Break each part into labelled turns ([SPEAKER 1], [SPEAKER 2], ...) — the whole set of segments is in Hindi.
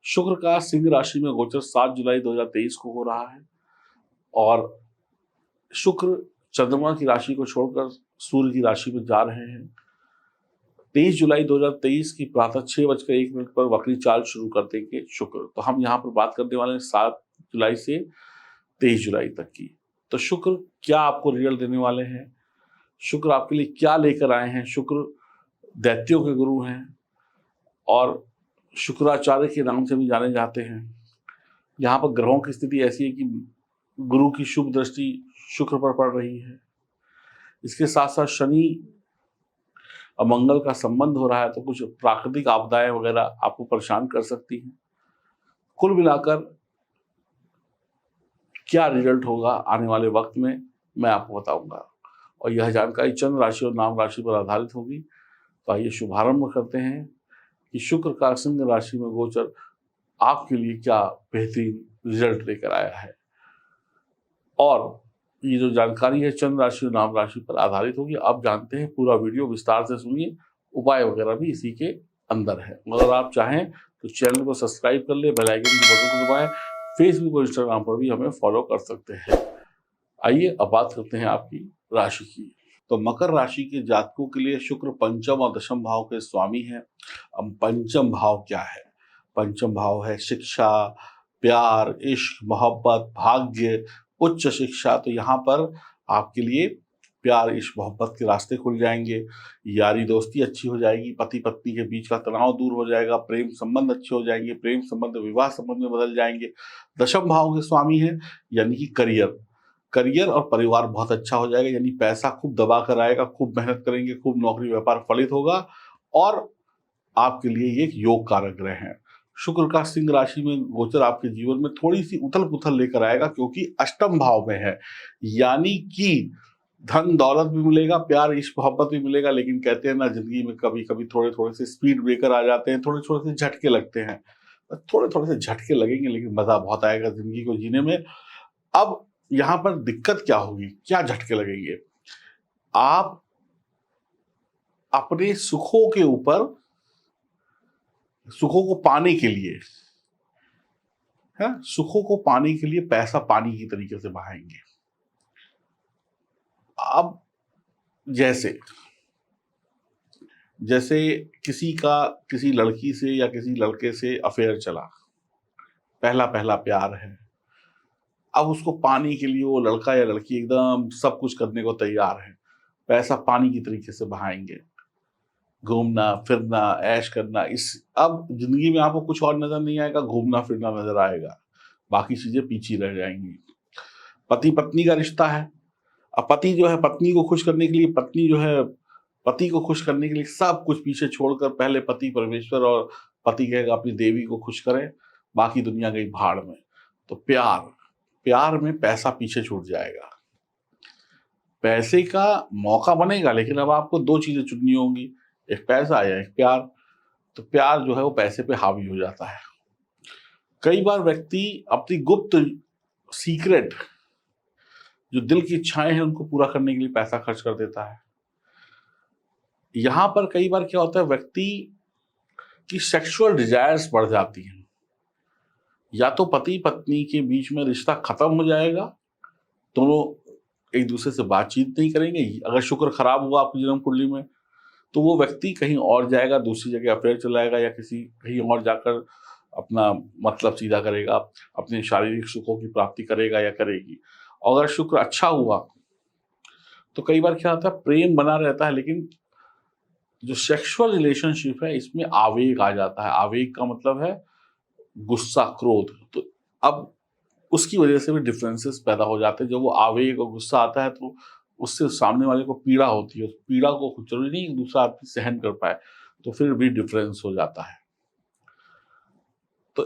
[SPEAKER 1] शुक्र का सिंह राशि में गोचर 7 जुलाई 2023 को हो रहा है और शुक्र चंद्रमा की राशि को छोड़कर सूर्य की राशि में जा रहे हैं। 23 जुलाई 2023 की प्रातः 6:01 पर वक्री चाल शुरू कर देंगे शुक्र। तो हम यहाँ पर बात करने वाले हैं 7 जुलाई से 23 जुलाई तक की। तो शुक्र क्या आपको रिजल्ट देने वाले हैं, शुक्र आपके लिए क्या लेकर आए हैं। शुक्र दैत्यों के गुरु हैं और शुक्राचार्य के नाम से भी जाने जाते हैं। यहाँ पर ग्रहों की स्थिति ऐसी है कि गुरु की शुभ दृष्टि शुक्र पर पड़ रही है। इसके साथ साथ शनि और मंगल का संबंध हो रहा है, तो कुछ प्राकृतिक आपदाएं वगैरह आपको परेशान कर सकती हैं। कुल मिलाकर क्या रिजल्ट होगा आने वाले वक्त में मैं आपको बताऊंगा और यह जानकारी चंद्र राशि और नाम राशि पर आधारित होगी। तो आइए शुभारंभ करते हैं कि शुक्र का सिंह राशि में गोचर आपके लिए क्या बेहतरीन रिजल्ट लेकर आया है। और ये जो जानकारी है चंद्र राशि और नाम राशि पर आधारित होगी। आप जानते हैं, पूरा वीडियो विस्तार से सुनिए, उपाय वगैरह भी इसी के अंदर है। अगर आप चाहें तो चैनल को सब्सक्राइब कर ले, बेल आइकन के बटन को दबाएं। फेसबुक और इंस्टाग्राम पर भी हमें फॉलो कर सकते हैं। आइए अब बात करते हैं आपकी राशि की। तो मकर राशि के जातकों के लिए शुक्र पंचम और दशम भाव के स्वामी हैं। अब पंचम भाव क्या है? पंचम भाव है शिक्षा, प्यार, इश्क, मोहब्बत, भाग्य, उच्च शिक्षा। तो यहाँ पर आपके लिए प्यार, इश्क, मोहब्बत के रास्ते खुल जाएंगे। यारी दोस्ती अच्छी हो जाएगी, पति पत्नी के बीच का तनाव दूर हो जाएगा, प्रेम संबंध अच्छे हो जाएंगे, प्रेम संबंध विवाह संबंध में बदल जाएंगे। दशम भाव के स्वामी हैं यानी कि करियर और परिवार बहुत अच्छा हो जाएगा, यानी पैसा खूब दबा कर आएगा, खूब मेहनत करेंगे, खूब नौकरी व्यापार फलित होगा और आपके लिए ये एक योग कारक ग्रह है। शुक्र का सिंह राशि में गोचर आपके जीवन में थोड़ी सी उथल पुथल लेकर आएगा, क्योंकि अष्टम भाव में है, यानी कि धन दौलत भी मिलेगा, प्यार इश्क मोहब्बत भी मिलेगा। लेकिन कहते हैं ना, जिंदगी में कभी कभी थोड़े थोड़े से स्पीड ब्रेकर आ जाते हैं, थोड़े थोड़े से झटके लगते हैं। थोड़े थोड़े से झटके लगेंगे लेकिन मजा बहुत आएगा जिंदगी को जीने में। अब यहाँ पर दिक्कत क्या होगी, क्या झटके लगेंगे? आप अपने सुखों के ऊपर, सुखों को पाने के लिए, है सुखों को पाने के लिए पैसा पानी की तरीके से बहाएंगे। अब जैसे किसी का किसी लड़की से या किसी लड़के से अफेयर चला, पहला पहला प्यार है। अब उसको पाने के लिए वो लड़का या लड़की एकदम सब कुछ करने को तैयार है, पैसा पानी की तरीके से बहाएंगे, घूमना फिरना ऐश करना। इस अब जिंदगी में आपको कुछ और नजर नहीं आएगा, घूमना फिरना नजर आएगा, बाकी चीजें पीछे रह जाएंगी। पति पत्नी का रिश्ता है। अब पति जो है पत्नी को खुश करने के लिए, पत्नी जो है पति को खुश करने के लिए सब कुछ पीछे छोड़कर पहले पति परमेश्वर और पति कहेगा अपनी देवी को खुश करें, बाकी दुनिया गई भाड़ में। तो प्यार में पैसा पीछे छूट जाएगा, पैसे का मौका बनेगा, लेकिन अब आपको दो चीजें चुननी होंगी, एक पैसा या एक प्यार। तो प्यार जो है वो पैसे पे हावी हो जाता है। कई बार व्यक्ति अपनी गुप्त सीक्रेट जो दिल की इच्छाएं हैं उनको पूरा करने के लिए पैसा खर्च कर देता है। यहां पर कई बार क्या होता है, व्यक्ति की सेक्सुअल डिजायर्स बढ़ जाती हैं। या तो पति पत्नी के बीच में रिश्ता खत्म हो जाएगा, दोनों एक दूसरे से बातचीत नहीं करेंगे। अगर शुक्र खराब हुआ आपकी जन्म कुंडली में तो वो व्यक्ति कहीं और जाएगा, दूसरी जगह अफेयर चलाएगा या किसी कहीं और जाकर अपना मतलब सीधा करेगा, अपने शारीरिक सुखों की प्राप्ति करेगा या करेगी। अगर शुक्र अच्छा हुआ तो कई बार क्या होता है, प्रेम बना रहता है, लेकिन जो सेक्सुअल रिलेशनशिप है इसमें आवेग आ जाता है। आवेग का मतलब है गुस्सा, क्रोध। तो अब उसकी वजह से भी डिफरेंसेस पैदा हो जाते हैं। जब वो आवेग और गुस्सा आता है तो उससे सामने वाले को पीड़ा होती है। उस पीड़ा को जरूरी नहीं दूसरा आदमी सहन कर पाए, तो फिर भी डिफरेंस हो जाता है। तो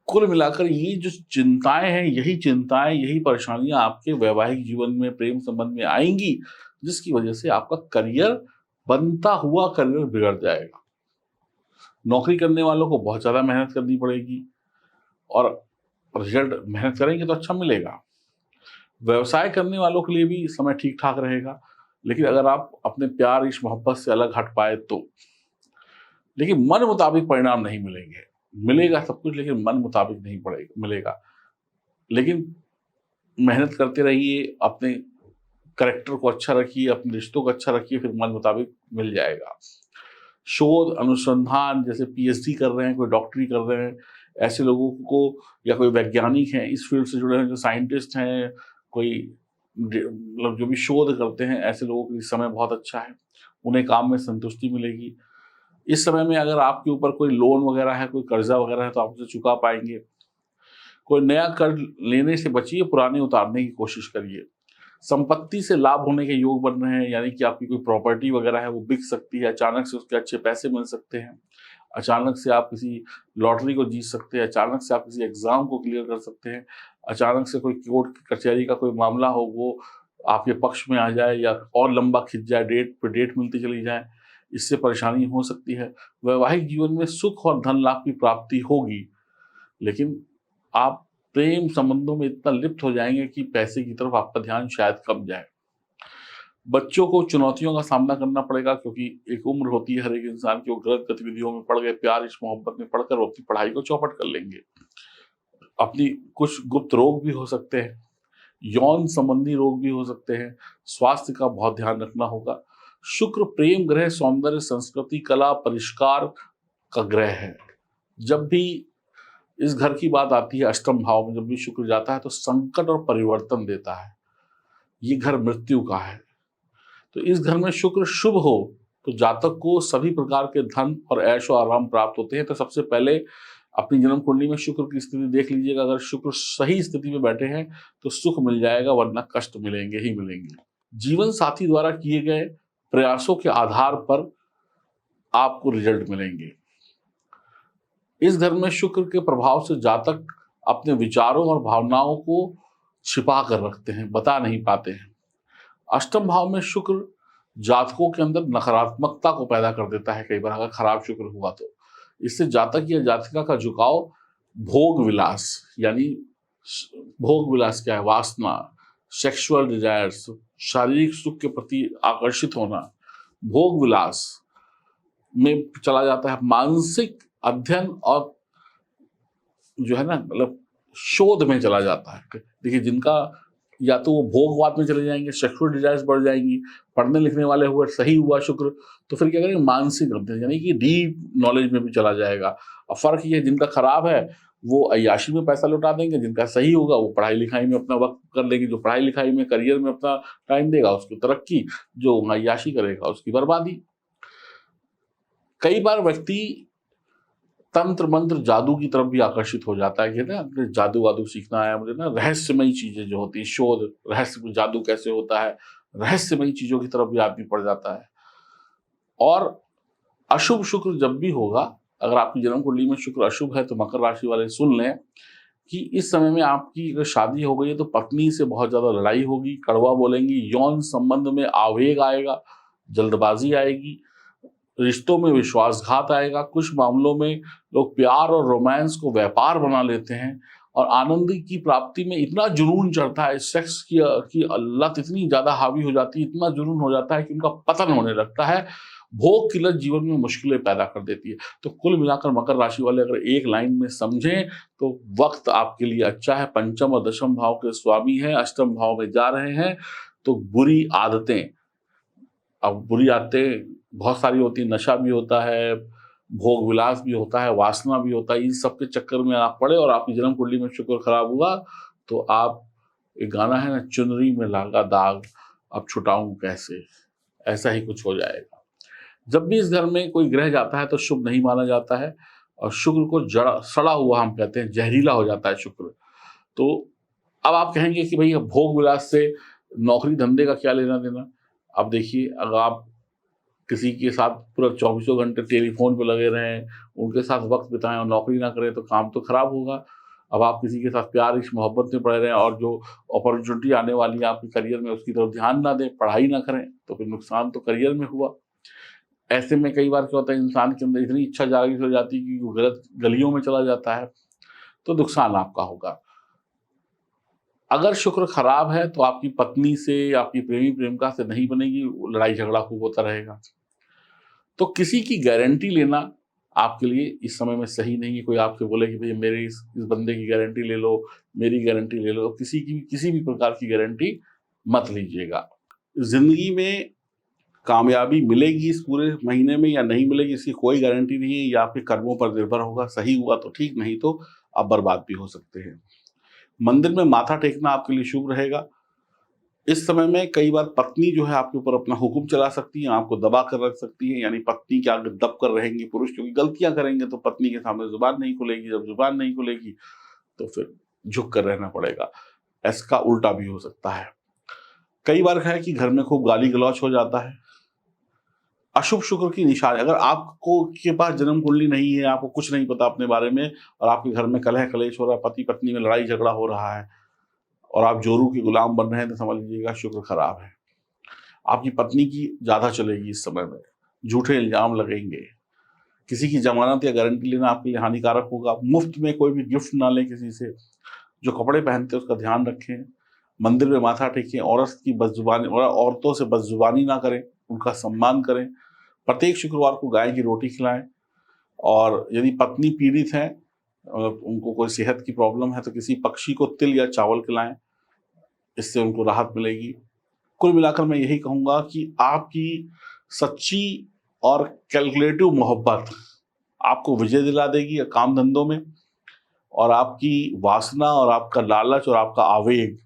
[SPEAKER 1] कुल मिलाकर ये जो चिंताएं हैं, यही परेशानियां आपके वैवाहिक जीवन में, प्रेम संबंध में आएंगी, जिसकी वजह से आपका करियर, बनता हुआ करियर बिगड़ जाएगा। नौकरी करने वालों को बहुत ज्यादा मेहनत करनी पड़ेगी और रिजल्ट मेहनत करेंगे तो अच्छा मिलेगा। व्यवसाय करने वालों के लिए भी समय ठीक ठाक रहेगा, लेकिन अगर आप अपने प्यार इस मोहब्बत से अलग हट पाए तो, लेकिन मन मुताबिक परिणाम नहीं मिलेंगे। मिलेगा सब कुछ, लेकिन मन मुताबिक नहीं पड़ेगा मिलेगा। लेकिन मेहनत करते रहिए, अपने कैरेक्टर को अच्छा रखिए, अपने रिश्तों को अच्छा रखिए, फिर मन मुताबिक मिल जाएगा। शोध अनुसंधान, जैसे पीएचडी कर रहे हैं, कोई डॉक्टरी कर रहे हैं, ऐसे लोगों को, या कोई वैज्ञानिक हैं इस फील्ड से जुड़े हैं, जो साइंटिस्ट हैं, कोई मतलब जो भी शोध करते हैं, ऐसे लोगों के लिए समय बहुत अच्छा है, उन्हें काम में संतुष्टि मिलेगी। इस समय में अगर आपके ऊपर कोई लोन वगैरह है, कोई कर्जा वगैरह है, तो आप उसे चुका पाएंगे। कोई नया कर्ज लेने से बचिए, पुराने उतारने की कोशिश करिए। संपत्ति से लाभ होने के योग बन रहे हैं, यानी कि आपकी कोई प्रॉपर्टी वगैरह है वो बिक सकती है, अचानक से उसके अच्छे पैसे मिल सकते हैं, अचानक से आप किसी लॉटरी को जीत सकते हैं, अचानक से आप किसी एग्जाम को क्लियर कर सकते हैं, अचानक से कोई कोर्ट कचहरी का कोई मामला हो वो आपके पक्ष में आ जाए या और लंबा खिंच जाए, डेट पे डेट मिलती चली जाए, इससे परेशानी हो सकती है। वैवाहिक जीवन में सुख और धन लाभ की प्राप्ति होगी, लेकिन आप प्रेम संबंधों में इतना लिप्त हो जाएंगे कि पैसे की तरफ आपका ध्यान शायद कम जाए। बच्चों को चुनौतियों का सामना करना पड़ेगा, क्योंकि एक उम्र होती है हर एक इंसान की, वो गलत गतिविधियों में पड़ गए, प्यार इस मोहब्बत में पढ़कर वो अपनी पढ़ाई को चौपट कर लेंगे। अपनी कुछ गुप्त रोग भी हो सकते हैं, यौन संबंधी रोग भी हो सकते हैं, स्वास्थ्य का बहुत ध्यान रखना होगा। शुक्र प्रेम ग्रह, सौंदर्य, संस्कृति, कला, परिष्कार का ग्रह है। जब भी इस घर की बात आती है, अष्टम भाव में जब भी शुक्र जाता है तो संकट और परिवर्तन देता है। ये घर मृत्यु का है, तो इस घर में शुक्र शुभ हो तो जातक को सभी प्रकार के धन और ऐशो आराम प्राप्त होते हैं। तो सबसे पहले अपनी जन्म कुंडली में शुक्र की स्थिति देख लीजिएगा। अगर शुक्र सही स्थिति में बैठे हैं तो सुख मिल जाएगा, वरना कष्ट मिलेंगे ही मिलेंगे। जीवन साथी द्वारा किए गए प्रयासों के आधार पर आपको रिजल्ट मिलेंगे। इस घर में शुक्र के प्रभाव से जातक अपने विचारों और भावनाओं को छिपा कर रखते हैं, बता नहीं पाते हैं। अष्टम भाव में शुक्र जातकों के अंदर नकारात्मकता को पैदा कर देता है कई बार, अगर खराब शुक्र हुआ तो। इससे जातक या जातिका का झुकाव भोग विलास, यानी भोग विलास क्या है, वासना, सेक्सुअल डिजायर्स, शारीरिक सुख के प्रति आकर्षित होना, भोग विलास में चला जाता है। मानसिक अध्ययन और जो है ना, मतलब शोध में चला जाता है। देखिए, जिनका या तो वो भोगवाद में चले जाएंगे, सेक्सुअल डिजायर्स बढ़ जाएंगी, पढ़ने लिखने वाले हुए सही हुआ शुक्र तो फिर क्या करेंगे, मानसिक अध्ययन यानी कि डीप नॉलेज में भी चला जाएगा। अब फर्क ये है, जिनका खराब है वो अय्याशी में पैसा लौटा देंगे, जिनका सही होगा वो पढ़ाई लिखाई में अपना वक्त कर लेंगे। जो पढ़ाई लिखाई में करियर में अपना टाइम देगा उसकी तरक्की, जो अय्याशी करेगा उसकी बर्बादी। कई बार व्यक्ति तंत्र मंत्र जादू की तरफ भी आकर्षित हो जाता है कि ना जादू वादू सीखना है मुझे, ना रहस्यमयी चीजें जो होती है, शोध रहस्य जादू कैसे होता है, रहस्यमयी चीजों की तरफ भी आदमी पड़ जाता है। और अशुभ शुक्र जब भी होगा, अगर आपकी जन्म कुंडली में शुक्र अशुभ है तो मकर राशि वाले सुन लें कि इस समय में आपकी अगर शादी हो गई है तो पत्नी से बहुत ज्यादा लड़ाई होगी, कड़वा बोलेंगी, यौन संबंध में आवेग आएगा, जल्दबाजी आएगी, रिश्तों में विश्वासघात आएगा। कुछ मामलों में लोग प्यार और रोमांस को व्यापार बना लेते हैं और आनंद की प्राप्ति में इतना जुनून चढ़ता है, सेक्स की लत इतनी ज्यादा हावी हो जाती है, इतना जुनून हो जाता है कि उनका पतन होने लगता है। भोग की लत जीवन में मुश्किलें पैदा कर देती है। तो कुल मिलाकर मकर राशि वाले अगर एक लाइन में समझें तो वक्त आपके लिए अच्छा है। पंचम और दशम भाव के स्वामी हैं, अष्टम भाव में जा रहे हैं, तो बुरी आदतें, अब बुरी आदतें बहुत सारी होती है, नशा भी होता है, भोग विलास भी होता है, वासना भी होता है। इन सब के चक्कर में आप पड़े और आपकी जन्म कुंडली में शुक्र खराब हुआ तो आप, एक गाना है ना, चुनरी में लागा दाग अब छुटाऊं कैसे, ऐसा ही कुछ हो जाएगा। जब भी इस घर में कोई ग्रह जाता है तो शुभ नहीं माना जाता है, और शुक्र को जड़ा सड़ा हुआ हम कहते हैं, जहरीला हो जाता है शुक्र। तो अब आप कहेंगे कि भाई भोग विलास से नौकरी धंधे का क्या लेना देना। अब देखिए, अगर आप किसी के साथ पूरा 24 घंटे टेलीफोन पे लगे रहें, उनके साथ वक्त बिताएं और नौकरी ना करें तो काम तो खराब होगा। अब आप किसी के साथ प्यार इस मोहब्बत में पड़े रहें और जो अपॉर्चुनिटी आने वाली है आपके करियर में उसकी तरफ ध्यान ना दें, पढ़ाई ना करें, तो फिर नुकसान तो करियर में हुआ। ऐसे में कई बार क्या होता है, इंसान के अंदर इतनी इच्छा जागृत हो जाती है कि वो गलत गलियों में चला जाता है, तो नुकसान आपका होगा। अगर शुक्र खराब है तो आपकी पत्नी से, आपकी प्रेमी प्रेमिका से नहीं बनेगी, लड़ाई झगड़ा खूब होता रहेगा। तो किसी की गारंटी लेना आपके लिए इस समय में सही नहीं है। कोई आपसे बोले कि भई मेरे इस बंदे की गारंटी ले लो, मेरी गारंटी ले लो, किसी भी प्रकार की गारंटी मत लीजिएगा। ज़िंदगी में कामयाबी मिलेगी इस पूरे महीने में या नहीं मिलेगी, इसकी कोई गारंटी नहीं है। ये आपके कर्मों पर निर्भर होगा। सही हुआ तो ठीक, नहीं तो आप बर्बाद भी हो सकते हैं। मंदिर में माथा टेकना आपके लिए शुभ रहेगा। इस समय में कई बार पत्नी जो है आपके ऊपर अपना हुक्म चला सकती है, आपको दबा कर रख सकती है, यानी पत्नी के आगे दब कर रहेंगे पुरुष, क्योंकि गलतियां करेंगे तो पत्नी के सामने जुबान नहीं खुलेगी। जब जुबान नहीं खुलेगी तो फिर झुक कर रहना पड़ेगा। इसका उल्टा भी हो सकता है। कई बार है कि घर में खूब गाली गलौच हो जाता है। अशुभ शुक्र की निशानी, अगर आपको के पास जन्म कुंडली नहीं है, आपको कुछ नहीं पता अपने बारे में, और आपके घर में कलह कलेश हो रहा है, पति पत्नी में लड़ाई झगड़ा हो रहा है, और आप जोरू के गुलाम बन रहे हैं, तो समझ लीजिएगा शुक्र खराब है। आपकी पत्नी की ज्यादा चलेगी इस समय में, झूठे इल्जाम लगेंगे, किसी की जमानत या गारंटी लेना आपके लिए हानिकारक होगा। मुफ्त में कोई भी गिफ्ट ना लें किसी से। जो कपड़े पहनते हैं उसका ध्यान रखें। मंदिर में माथा टेकें। औरतों से बदजुबानी ना करें, उनका सम्मान करें। प्रत्येक शुक्रवार को गाय की रोटी खिलाएं। और यदि पत्नी पीड़ित है, उनको कोई सेहत की प्रॉब्लम है, तो किसी पक्षी को तिल या चावल खिलाएं, इससे उनको राहत मिलेगी। कुल मिलाकर मैं यही कहूंगा कि आपकी सच्ची और कैलकुलेटिव मोहब्बत आपको विजय दिला देगी काम धंधों में, और आपकी वासना और आपका लालच और आपका आवेग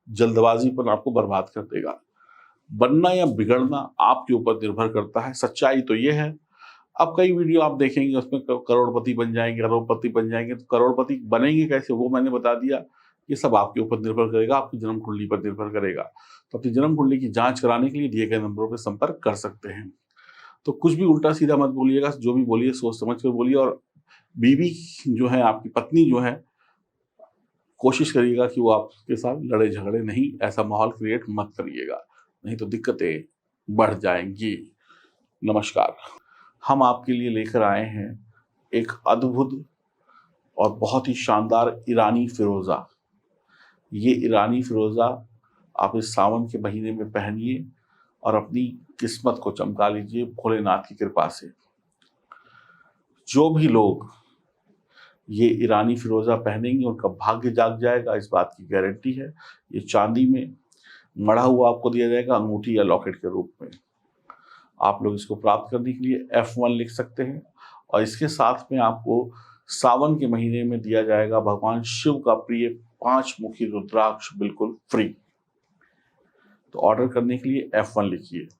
[SPEAKER 1] जल्दबाजीपन आपको बर्बाद कर देगा। बनना या बिगड़ना आपके ऊपर निर्भर करता है। सच्चाई तो ये है। अब कई वीडियो आप देखेंगे उसमें करोड़पति बन जाएंगे, अरबपति बन जाएंगे, तो करोड़पति बनेंगे कैसे वो मैंने बता दिया। ये सब आपके ऊपर निर्भर करेगा, आपकी जन्म कुंडली पर निर्भर करेगा। तो अपनी जन्म कुंडली की जांच कराने के लिए दिए गए नंबरों पर संपर्क कर सकते हैं। तो कुछ भी उल्टा सीधा मत बोलिएगा, जो भी बोलिए सोच समझ कर बोलिए। और बीवी जो है, आपकी पत्नी जो है, कोशिश करिएगा कि वो आपके साथ लड़े झगड़े नहीं, ऐसा माहौल क्रिएट मत करिएगा, नहीं तो दिक्कतें बढ़ जाएंगी। नमस्कार। हम आपके लिए लेकर आए हैं एक अद्भुत और बहुत ही शानदार ईरानी फिरोजा। ये ईरानी फिरोजा आप इस सावन के महीने में पहनिए और अपनी किस्मत को चमका लीजिए भोलेनाथ की कृपा से। जो भी लोग ये ईरानी फिरोजा पहनेंगे उनका भाग्य जाग जाएगा, इस बात की गारंटी है। ये चांदी में मढ़ा हुआ आपको दिया जाएगा, अंगूठी या लॉकेट के रूप में। आप लोग इसको प्राप्त करने के लिए F1 लिख सकते हैं, और इसके साथ में आपको सावन के महीने में दिया जाएगा भगवान शिव का प्रिय 5 मुखी रुद्राक्ष बिल्कुल फ्री। तो ऑर्डर करने के लिए F1 लिखिए।